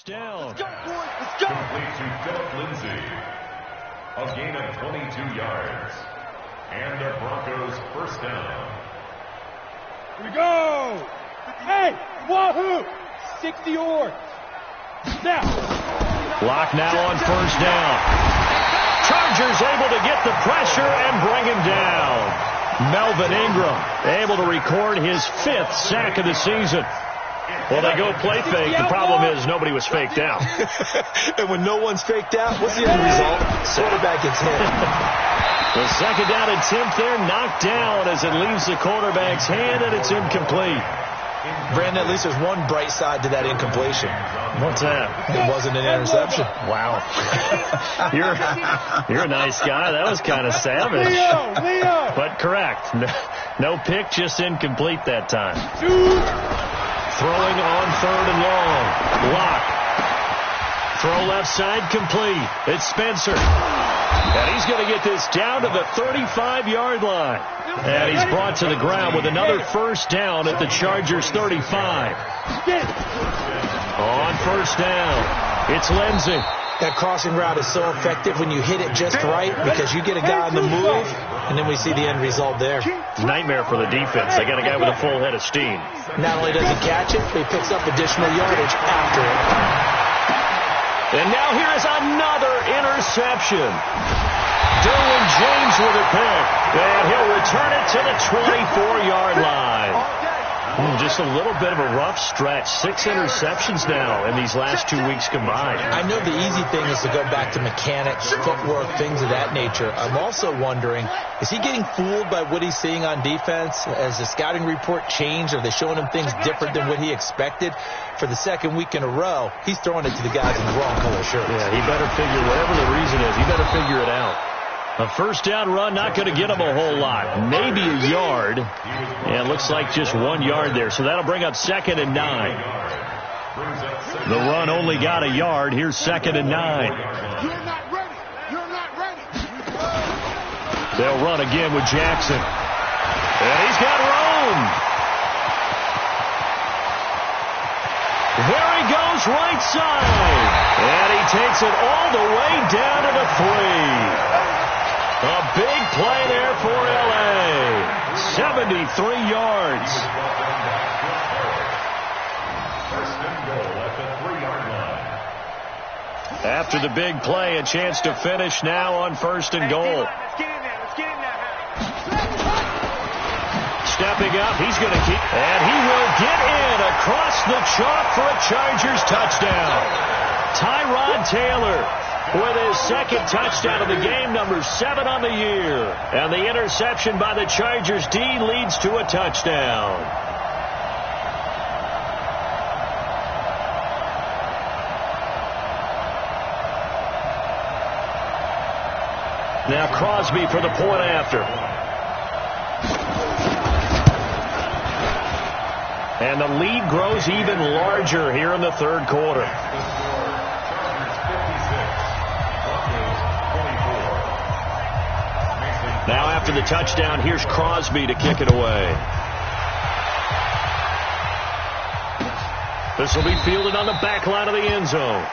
Down. Let's go, boys. Let's go. Complete to Philip Lindsay. A gain of 22 yards. And the Broncos first down. Here we go. Hey, wahoo. 60 yards. Now. Lock now on first down. Chargers able to get the pressure and bring him down. Melvin Ingram able to record his 5th sack of the season. Well, they go play fake. The problem is nobody was faked out. And when no one's faked out, what's the end result? Quarterback gets hit. The 2nd down attempt there knocked down as it leaves the quarterback's hand, and it's incomplete. Brandon, at least there's one bright side to that incompletion. What's that? It wasn't an interception. Wow. You're a nice guy. That was kind of savage. Leo. But correct. No pick, just incomplete that time. Throwing on 3rd and long. Lock. Throw left side complete. It's Spencer. And he's going to get this down to the 35-yard line. And he's brought to the ground with another first down at the Chargers' 35. On first down, it's Lindsey. That crossing route is so effective when you hit it just right because you get a guy on the move, and then we see the end result there. Nightmare for the defense. They got a guy with a full head of steam. Not only does he catch it, but he picks up additional yardage after it. And now here is another interception. Derwin James with a pick. And he'll return it to the 24-yard line. Just a little bit of a rough stretch. 6 interceptions now in these last 2 weeks combined. I know the easy thing is to go back to mechanics, footwork, things of that nature. I'm also wondering, is he getting fooled by what he's seeing on defense? Has the scouting report changed? Are they showing him things different than what he expected? For the second week in a row, he's throwing it to the guys in the wrong color shirts. Yeah, he better figure, whatever the reason is, he better figure it out. A first down run, not going to get him a whole lot. Maybe a yard. And looks like just 1 yard there. So that'll bring up 2nd and 9. The run only got a yard. Here's 2nd and 9. You're not ready. You're not ready. They'll run again with Jackson. And he's got room. There he goes, right side. And he takes it all the way down to the 3. A big play there for L.A. 73 yards. After the big play, a chance to finish now on 1st and goal. Let's get in there. Let's get in there. Stepping up, he's going to keep, and he will get in across the chalk for a Chargers touchdown. Tyrod Taylor with his 2nd touchdown of the game, number 7 on the year. And the interception by the Chargers D leads to a touchdown. Now Crosby for the point after. And the lead grows even larger here in the 3rd quarter. Now after the touchdown, here's Crosby to kick it away. This will be fielded on the back line of the end zone.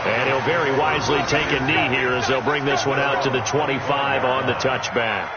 And he'll very wisely take a knee here as they'll bring this one out to the 25 on the touchback.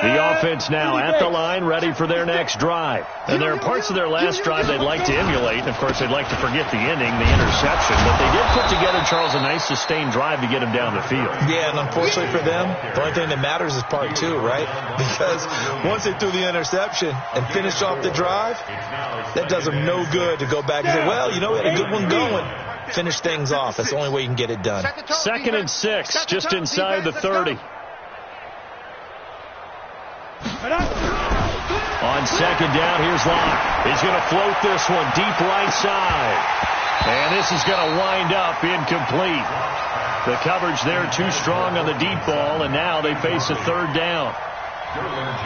The offense now at the line, ready for their next drive. And there are parts of their last drive they'd like to emulate. And, of course, they'd like to forget the ending, the interception. But they did put together, Charles, a nice sustained drive to get him down the field. Yeah, and unfortunately for them, the only thing that matters is part 2, right? Because once they threw the interception and finished off the drive, that does them no good to go back and say, well, you know, we had a good one going. Finish things off. That's the only way you can get it done. 2nd and 6, just inside the 30. On 2nd down, here's Locke. He's going to float this one deep right side. And this is going to wind up incomplete. The coverage there too strong on the deep ball, and now they face a 3rd down.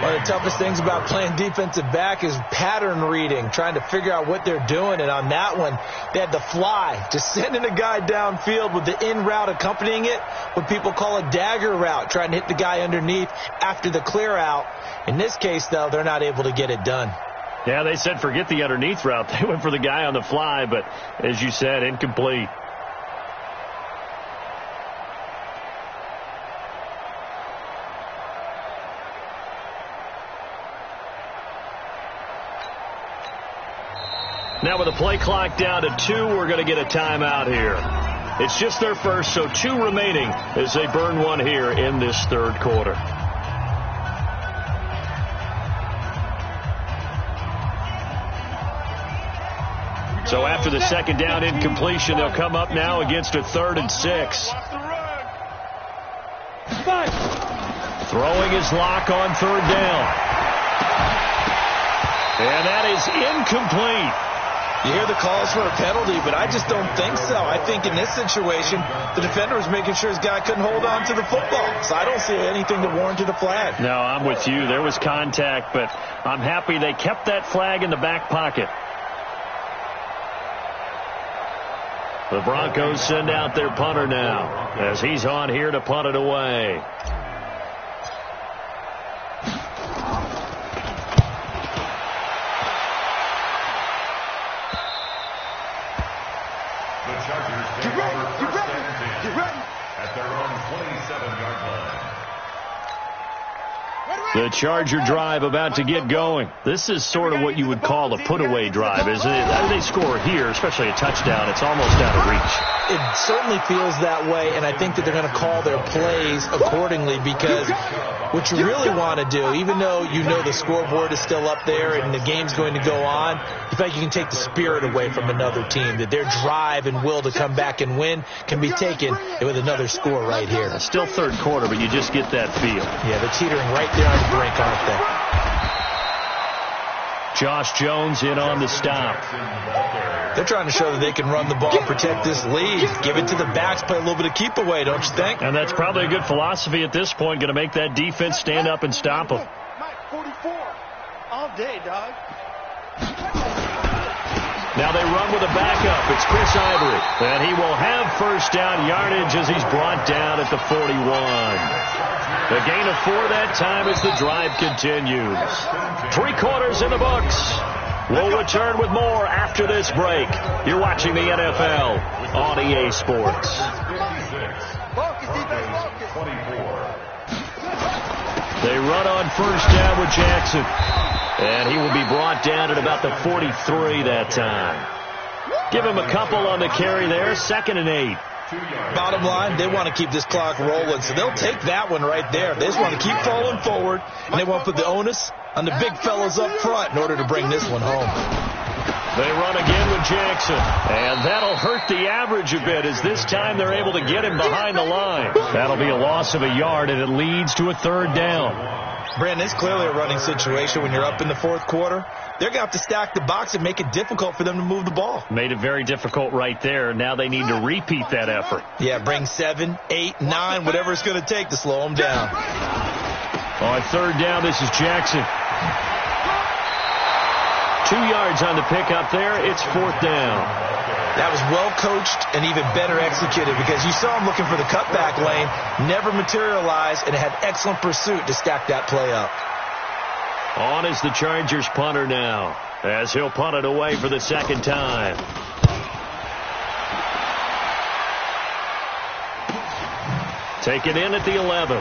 One of the toughest things about playing defensive back is pattern reading, trying to figure out what they're doing. And on that one, they had the fly, just sending a guy downfield with the in route accompanying it, what people call a dagger route, trying to hit the guy underneath after the clear out. In this case, though, they're not able to get it done. Yeah, they said forget the underneath route. They went for the guy on the fly, but as you said, incomplete. Now with the play clock down to 2, we're going to get a timeout here. It's just their first, so 2 remaining as they burn one here in this 3rd quarter. So after the second down incompletion, they'll come up now against a 3rd and 6. Throwing his lock on 3rd down. And that is incomplete. You hear the calls for a penalty, but I just don't think so. I think in this situation, the defender was making sure his guy couldn't hold on to the football. So I don't see anything that warranted a flag. No, I'm with you. There was contact, but I'm happy they kept that flag in the back pocket. The Broncos send out their punter now as he's on here to punt it away. The Charger drive about to get going. This is sort of what you would call a put-away drive, isn't it? As they score here, especially a touchdown, it's almost out of reach. It certainly feels that way, and I think that they're going to call their plays accordingly because what you really want to do, even though you know the scoreboard is still up there and the game's going to go on, you feel like you can take the spirit away from another team, that their drive and will to come back and win can be taken with another score right here. Still third quarter, but you just get that feel. Yeah, they're teetering right there on the brink, aren't they? Josh Jones in on the stop. They're trying to show that they can run the ball and protect this lead. Give it to the backs, play a little bit of keep away, don't you think? And that's probably a good philosophy at this point, going to make that defense stand up and stop them. Mike, 44. All day, dog. Now they run with a backup. It's Chris Ivory. And he will have first down yardage as he's brought down at the 41. The gain of 4 that time as the drive continues. 3 quarters in the books. We'll return with more after this break. You're watching the NFL on EA Sports. They run on first down with Jackson. And he will be brought down at about the 43 that time. Give him a couple on the carry there. 2nd and 8. Bottom line, they want to keep this clock rolling, so they'll take that one right there. They just want to keep falling forward, and they want to put the onus on the big fellas up front in order to bring this one home. They run again with Jackson, and that'll hurt the average a bit as this time they're able to get him behind the line. That'll be a loss of a yard, and it leads to a 3rd down. Brandon, it's clearly a running situation when you're up in the 4th quarter. They're going to have to stack the box and make it difficult for them to move the ball. Made it very difficult right there. Now they need to repeat that effort. Yeah, bring 7, 8, 9, whatever it's going to take to slow them down. On 3rd down, this is Jackson. 2 yards on the pickup there. It's 4th down. That was well coached and even better executed because you saw him looking for the cutback lane, never materialized, and had excellent pursuit to stack that play up. On is the Chargers punter now as he'll punt it away for the 2nd time. Taken in at the 11.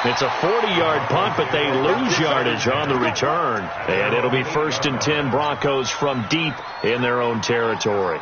It's a 40-yard punt, but they lose yardage on the return. And it'll be 1st and 10 Broncos from deep in their own territory.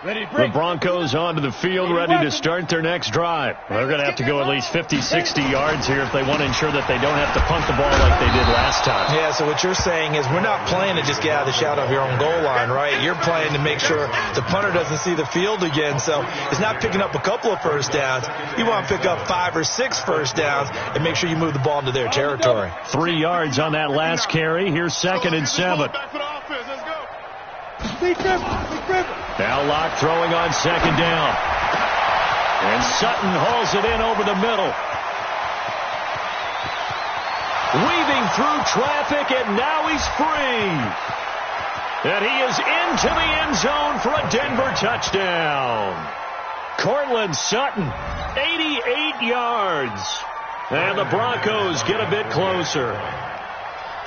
The Broncos onto the field, ready to start their next drive. They're going to have to go at least 50, 60 yards here if they want to ensure that they don't have to punt the ball like they did last time. Yeah, so what you're saying is we're not playing to just get out of the shadow of your own goal line, right? You're playing to make sure the punter doesn't see the field again. So it's not picking up a couple of first downs. You want to pick up 5 or 6 first downs and make sure you move the ball into their territory. 3 yards on that last carry. Here's 2nd and 7. Now Locke throwing on 2nd down. And Sutton hauls it in over the middle. Weaving through traffic, and now he's free. And he is into the end zone for a Denver touchdown. Cortland Sutton, 88 yards. And the Broncos get a bit closer.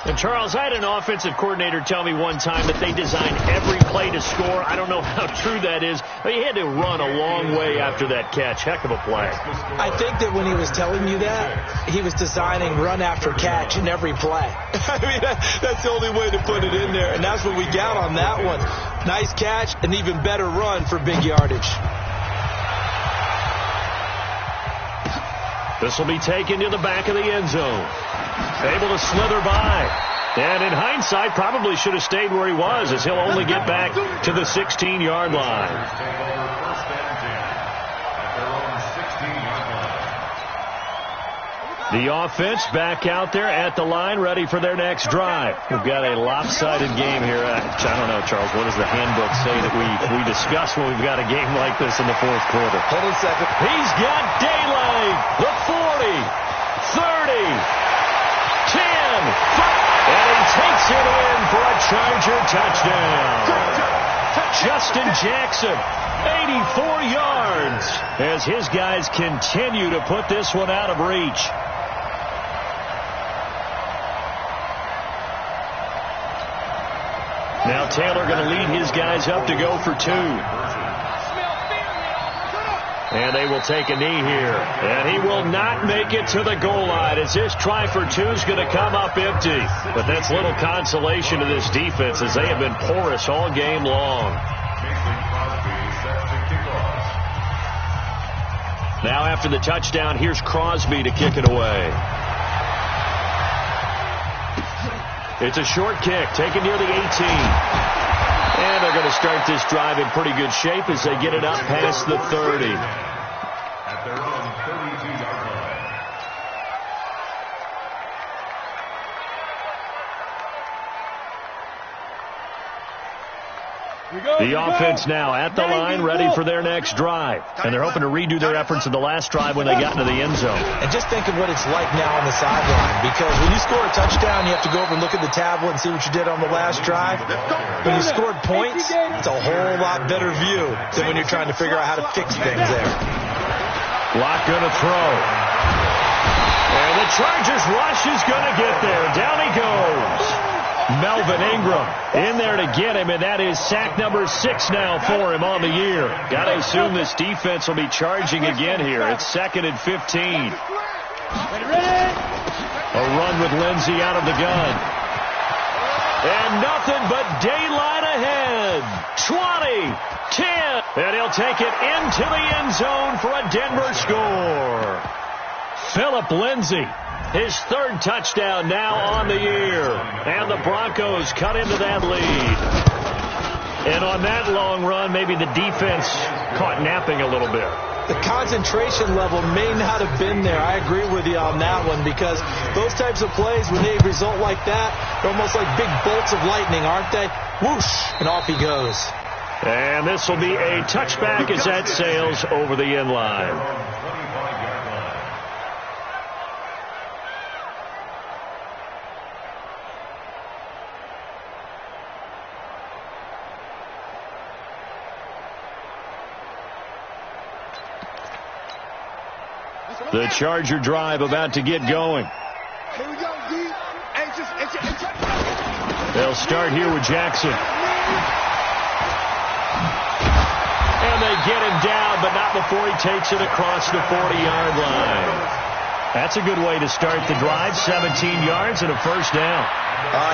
And, Charles, I had an offensive coordinator tell me one time that they designed every play to score. I don't know how true that is, but he had to run a long way after that catch. Heck of a play. I think that when he was telling you that, he was designing run after catch in every play. I mean, that's the only way to put it in there, and that's what we got on that one. Nice catch, an even better run for big yardage. This will be taken to the back of the end zone. Able to slither by. And in hindsight, probably should have stayed where he was, as he'll only get back to the 16-yard line. The offense back out there at the line, ready for their next drive. We've got a lopsided game here. I don't know, Charles, what does the handbook say that we discuss when we've got a game like this in the fourth quarter? Hold on a second. He's got daylight. The 40, 30, 10, 5. And he takes it in for a Charger touchdown. Justin Jackson, 84 yards, as his guys continue to put this one out of reach. Now Taylor going to lead his guys up to go for 2. And they will take a knee here. And he will not make it to the goal line, as this try for 2 is going to come up empty. But that's little consolation to this defense, as they have been porous all game long. Now after the touchdown, here's Crosby to kick it away. It's a short kick, taken near the 18. And they're going to start this drive in pretty good shape as they get it up past the 30. At their own 32-yard line. The offense now at the line, ready for their next drive. And they're hoping to redo their efforts in the last drive when they got into the end zone. And just think of what it's like now on the sideline, because when you score a touchdown, you have to go over and look at the tablet and see what you did on the last drive. When you scored points, it's a whole lot better view than when you're trying to figure out how to fix things there. Lock going to throw. And the Chargers rush is going to get there. Down he goes. Melvin Ingram in there to get him, and that is sack number 6 now for him on the year. Got to assume this defense will be charging again here. It's 2nd and 15. A run with Lindsey out of the gun. And nothing but daylight ahead. 20, 10. And he'll take it into the end zone for a Denver score. Philip Lindsey. His 3rd touchdown now on the year. And the Broncos cut into that lead. And on that long run, maybe the defense caught napping a little bit. The concentration level may not have been there. I agree with you on that one, because those types of plays, when they result like that, they're almost like big bolts of lightning, aren't they? Whoosh, and off he goes. And this will be a touchback as that sails over the end line. The Charger drive about to get going. Here we go, D. They'll start here with Jackson. And they get him down, but not before he takes it across the 40-yard line. That's a good way to start the drive. 17 yards and a first down.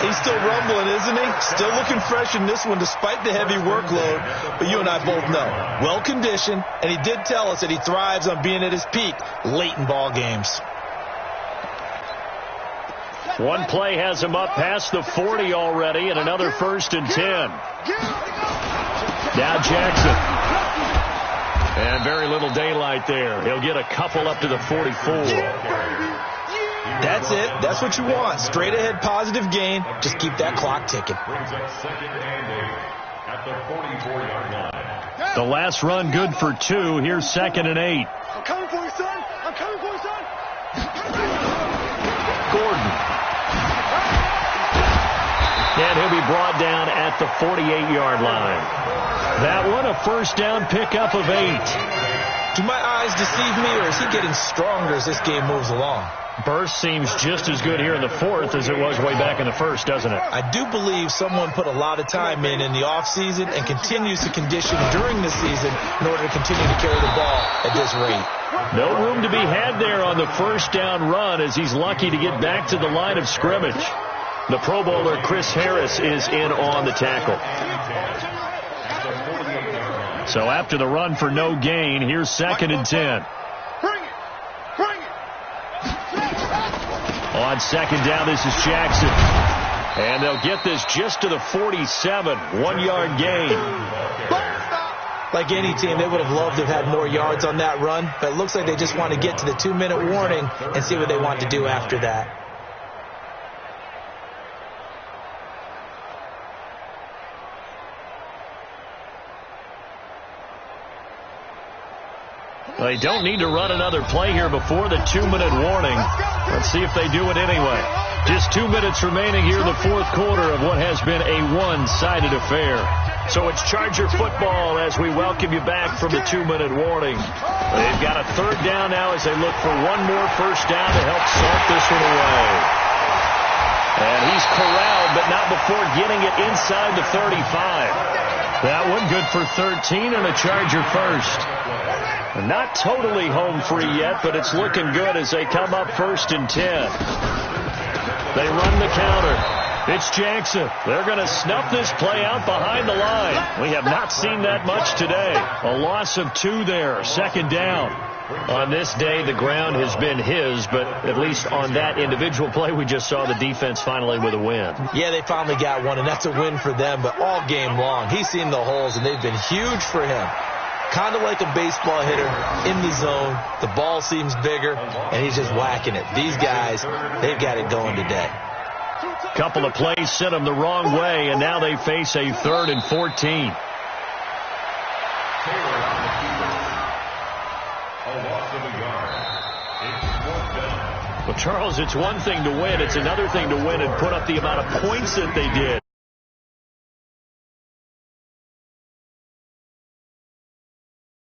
He's still rumbling, isn't he? Still looking fresh in this one despite the heavy workload. But you and I both know, well-conditioned, and he did tell us that he thrives on being at his peak late in ball games. One play has him up past the 40 already, and another 1st and 10. Now Jackson. And very little daylight there. He'll get a couple up to the 44. That's it. That's what you want. Straight ahead positive gain. Just keep that clock ticking. Brings up 2nd and 8 at the 44-yard line. The last run good for 2. Here's 2nd and 8. I'm coming for you, son. I'm coming for you, son. Gordon. And he'll be brought down at the 48-yard line. That one a first down pickup of 8. Do my eyes deceive me, or is he getting stronger as this game moves along? Burst seems just as good here in the 4th as it was way back in the 1st, doesn't it? I do believe someone put a lot of time in the offseason and continues to condition during the season in order to continue to carry the ball at this rate. No room to be had there on the first down run, as he's lucky to get back to the line of scrimmage. The Pro Bowler Chris Harris is in on the tackle. So after the run for no gain, here's 2nd and 10. Bring it. Bring it. On 2nd down, this is Jackson. And they'll get this just to the 47. 1-yard gain. Like any team, they would have loved to have had more yards on that run, but it looks like they just want to get to the 2-minute warning and see what they want to do after that. They don't need to run another play here before the 2-minute warning. Let's see if they do it anyway. Just 2 minutes remaining here in the 4th quarter of what has been a one-sided affair. So it's Charger football as we welcome you back from the 2-minute warning. They've got a 3rd down now as they look for one more first down to help salt this one away. And he's corralled, but not before getting it inside the 35. That one good for 13 and a Charger first. Not totally home free yet, but it's looking good as they come up 1st and 10. They run the counter. It's Jackson. They're going to snuff this play out behind the line. We have not seen that much today. A loss of 2 there. 2nd down. On this day, the ground has been his, but at least on that individual play, we just saw the defense finally with a win. Yeah, they finally got one, and that's a win for them, but all game long, he's seen the holes, and they've been huge for him. Kind of like a baseball hitter in the zone. The ball seems bigger, and he's just whacking it. These guys, they've got it going today. Couple of plays sent them the wrong way, and now they face a 3rd and 14. Well, Charles, it's one thing to win. It's another thing to win and put up the amount of points that they did.